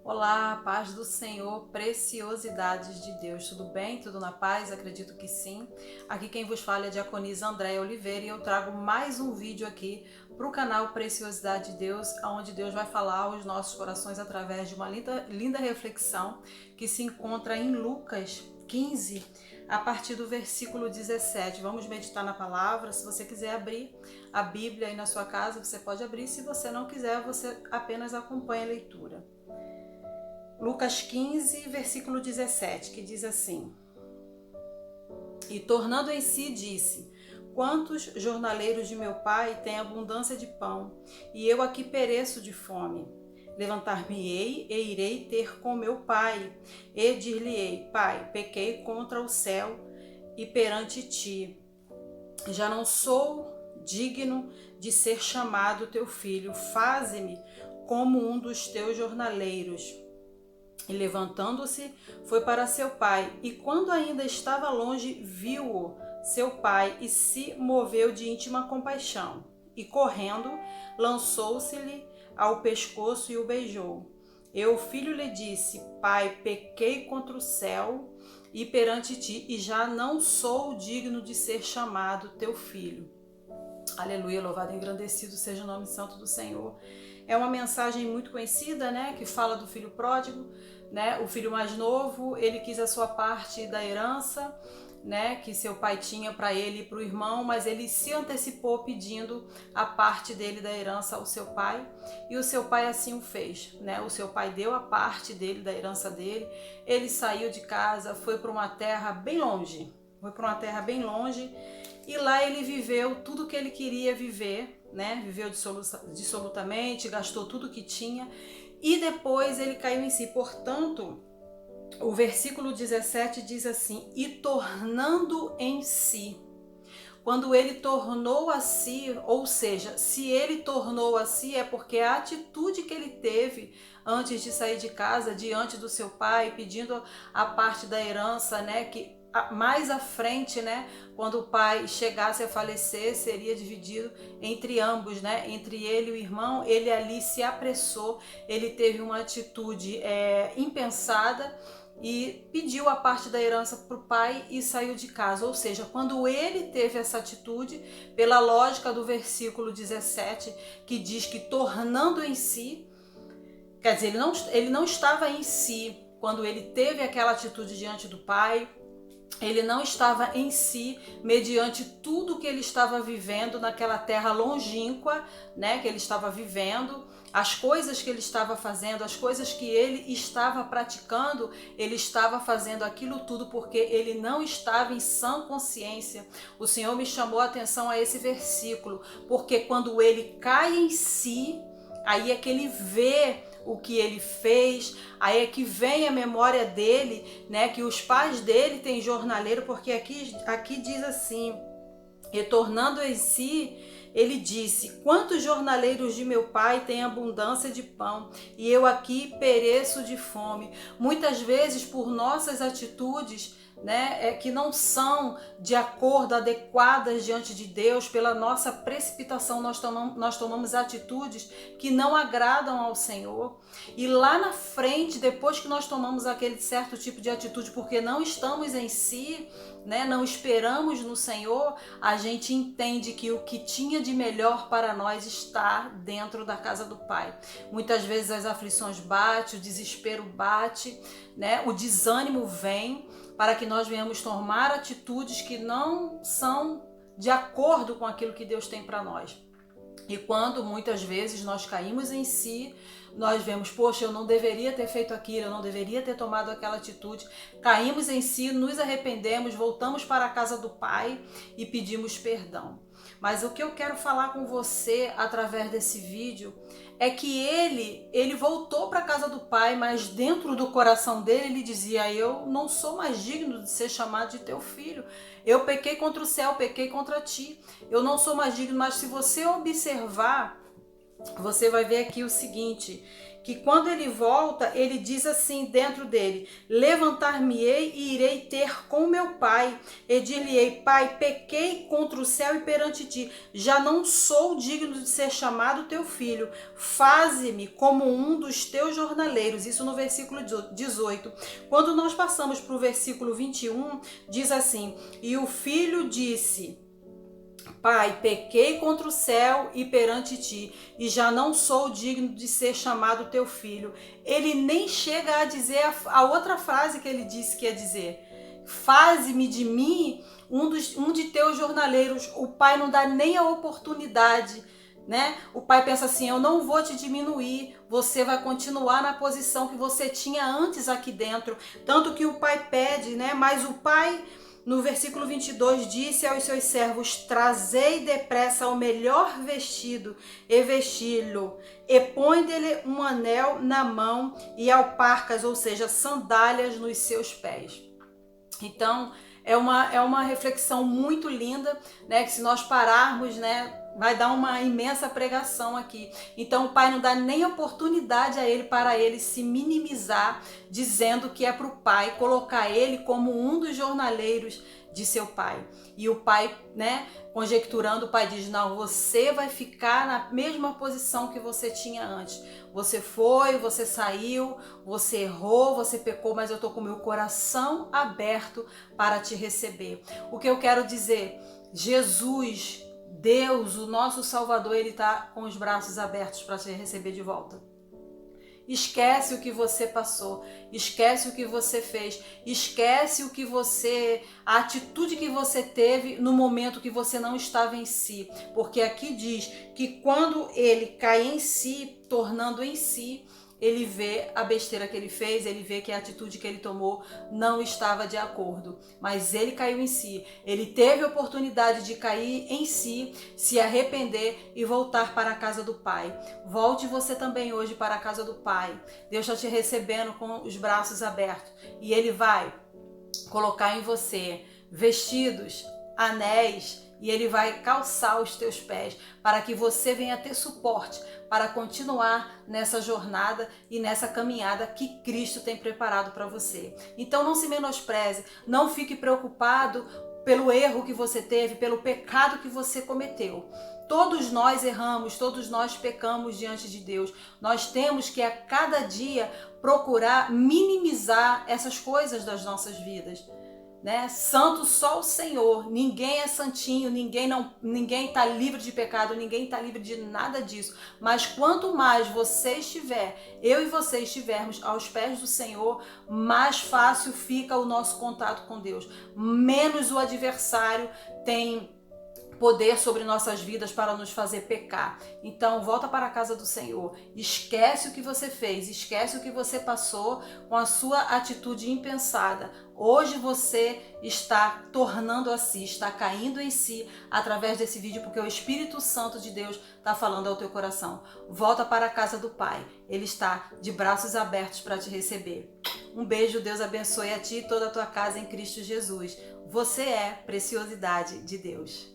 Olá, paz do Senhor, preciosidades de Deus, tudo bem? Tudo na paz? Acredito que sim. Aqui quem vos fala é a diaconisa Andréia Oliveira e eu trago mais um vídeo aqui para o canal Preciosidade de Deus, onde Deus vai falar aos nossos corações através de uma linda reflexão que se encontra em Lucas 15, a partir do versículo 17. Vamos meditar na palavra. Se você quiser abrir a Bíblia aí na sua casa, você pode abrir. Se você não quiser, você apenas acompanha a leitura. Lucas 15, versículo 17, que diz assim: E tornando em si, disse: Quantos jornaleiros de meu pai têm abundância de pão, e eu aqui pereço de fome? Levantar-me-ei e irei ter com meu pai, e dir-lhe-ei: Pai, pequei contra o céu e perante ti. Já não sou digno de ser chamado teu filho. Faze-me como um dos teus jornaleiros. E levantando-se, foi para seu pai, e quando ainda estava longe, viu-o seu pai, e se moveu de íntima compaixão. E correndo, lançou-se-lhe ao pescoço e o beijou. E o filho lhe disse: Pai, pequei contra o céu e perante ti, e já não sou digno de ser chamado teu filho. Aleluia, louvado e engrandecido seja o nome santo do Senhor. É uma mensagem muito conhecida, né, que fala do filho pródigo, né? O filho mais novo, ele quis a sua parte da herança, né, que seu pai tinha para ele e para o irmão, mas ele se antecipou pedindo a parte dele da herança ao seu pai, e o seu pai assim o fez, né? O seu pai deu a parte dele da herança dele. Ele saiu de casa, foi para uma terra bem longe, e lá ele viveu tudo que ele queria viver, né? Viveu dissolutamente, gastou tudo que tinha, e depois ele caiu em si. Portanto, o versículo 17 diz assim: e tornando em si. Quando ele tornou a si, ou seja, se ele tornou a si, é porque a atitude que ele teve antes de sair de casa, diante do seu pai, pedindo a parte da herança, né, que mais à frente, né, quando o pai chegasse a falecer, seria dividido entre ambos, né, entre ele e o irmão. Ele ali se apressou, ele teve uma atitude impensada, e pediu a parte da herança para o pai e saiu de casa. Ou seja, quando ele teve essa atitude, pela lógica do versículo 17, que diz que tornando em si, quer dizer, ele não estava em si quando ele teve aquela atitude diante do pai. Ele não estava em si mediante tudo que ele estava vivendo naquela terra longínqua, né, que ele estava vivendo, as coisas que ele estava fazendo, as coisas que ele estava praticando. Ele estava fazendo aquilo tudo porque ele não estava em sã consciência. O Senhor me chamou a atenção a esse versículo, porque quando ele cai em si, aí é que ele vê o que ele fez, aí é que vem a memória dele, né, que os pais dele têm jornaleiro, porque aqui diz assim: retornando em si, ele disse: quantos jornaleiros de meu pai têm abundância de pão, e eu aqui pereço de fome. Muitas vezes, por nossas atitudes, né, que não são de acordo, adequadas diante de Deus, pela nossa precipitação, nós tomamos atitudes que não agradam ao Senhor. E lá na frente, depois que nós tomamos aquele certo tipo de atitude, porque não estamos em si, né, não esperamos no Senhor, a gente entende que o que tinha de melhor para nós está dentro da casa do Pai. Muitas vezes as aflições batem, o desespero bate, né, o desânimo vem, para que nós venhamos tomar atitudes que não são de acordo com aquilo que Deus tem para nós. E quando muitas vezes nós caímos em si, nós vemos: poxa, eu não deveria ter feito aquilo, eu não deveria ter tomado aquela atitude. Caímos em si, nos arrependemos, voltamos para a casa do Pai e pedimos perdão. Mas o que eu quero falar com você através desse vídeo é que ele voltou para a casa do Pai, mas dentro do coração dele ele dizia: eu não sou mais digno de ser chamado de teu filho. Eu pequei contra o céu, pequei contra ti. Eu não sou mais digno. Mas se você observar, você vai ver aqui o seguinte, que quando ele volta, ele diz assim dentro dele: levantar-me-ei e irei ter com meu pai, e dir-lhe-ei: Pai, pequei contra o céu e perante ti, já não sou digno de ser chamado teu filho, faze-me como um dos teus jornaleiros. Isso no versículo 18. Quando nós passamos para o versículo 21, diz assim: e o filho disse: Pai, pequei contra o céu e perante ti, e já não sou digno de ser chamado teu filho. Ele nem chega a dizer a outra frase que ele disse que ia dizer: faze-me de mim um de teus jornaleiros. O pai não dá nem a oportunidade, né? O pai pensa assim: eu não vou te diminuir, você vai continuar na posição que você tinha antes aqui dentro. Tanto que o pai pede, né? Mas o pai, no versículo 22, disse aos seus servos: trazei depressa o melhor vestido e vesti-lo, e põe dele um anel na mão e alparcas, ou seja, sandálias nos seus pés. Então, é uma reflexão muito linda, né? Que se nós pararmos, né, vai dar uma imensa pregação aqui. Então o pai não dá nem oportunidade a ele para ele se minimizar, dizendo que é para o pai colocar ele como um dos jornaleiros de seu pai. E o pai, né, conjecturando, o pai diz: não, você vai ficar na mesma posição que você tinha antes. Você foi, você saiu, você errou, você pecou, mas eu estou com o meu coração aberto para te receber. O que eu quero dizer? Jesus, Deus, o nosso Salvador, ele está com os braços abertos para te receber de volta. Esquece o que você passou, esquece o que você fez, esquece a atitude que você teve no momento que você não estava em si. Porque aqui diz que quando ele cai em si, tornando em si, ele vê a besteira que ele fez, ele vê que a atitude que ele tomou não estava de acordo. Mas ele caiu em si, ele teve a oportunidade de cair em si, se arrepender e voltar para a casa do Pai. Volte você também hoje para a casa do Pai. Deus está te recebendo com os braços abertos e ele vai colocar em você vestidos, anéis, e ele vai calçar os teus pés para que você venha ter suporte para continuar nessa jornada e nessa caminhada que Cristo tem preparado para você. Então não se menospreze, não fique preocupado pelo erro que você teve, pelo pecado que você cometeu. Todos nós erramos, todos nós pecamos diante de Deus. Nós temos que a cada dia procurar minimizar essas coisas das nossas vidas. Né? Santo só o Senhor, ninguém é santinho, ninguém está livre de pecado, ninguém está livre de nada disso. Mas quanto mais você estiver, eu e você estivermos aos pés do Senhor, mais fácil fica o nosso contato com Deus. Menos o adversário tem poder sobre nossas vidas para nos fazer pecar. Então volta para a casa do Senhor, esquece o que você fez, esquece o que você passou com a sua atitude impensada. Hoje você está tornando a si, está caindo em si através desse vídeo, porque o Espírito Santo de Deus está falando ao teu coração. Volta para a casa do Pai, Ele está de braços abertos para te receber. Um beijo, Deus abençoe a ti e toda a tua casa em Cristo Jesus. Você é preciosidade de Deus.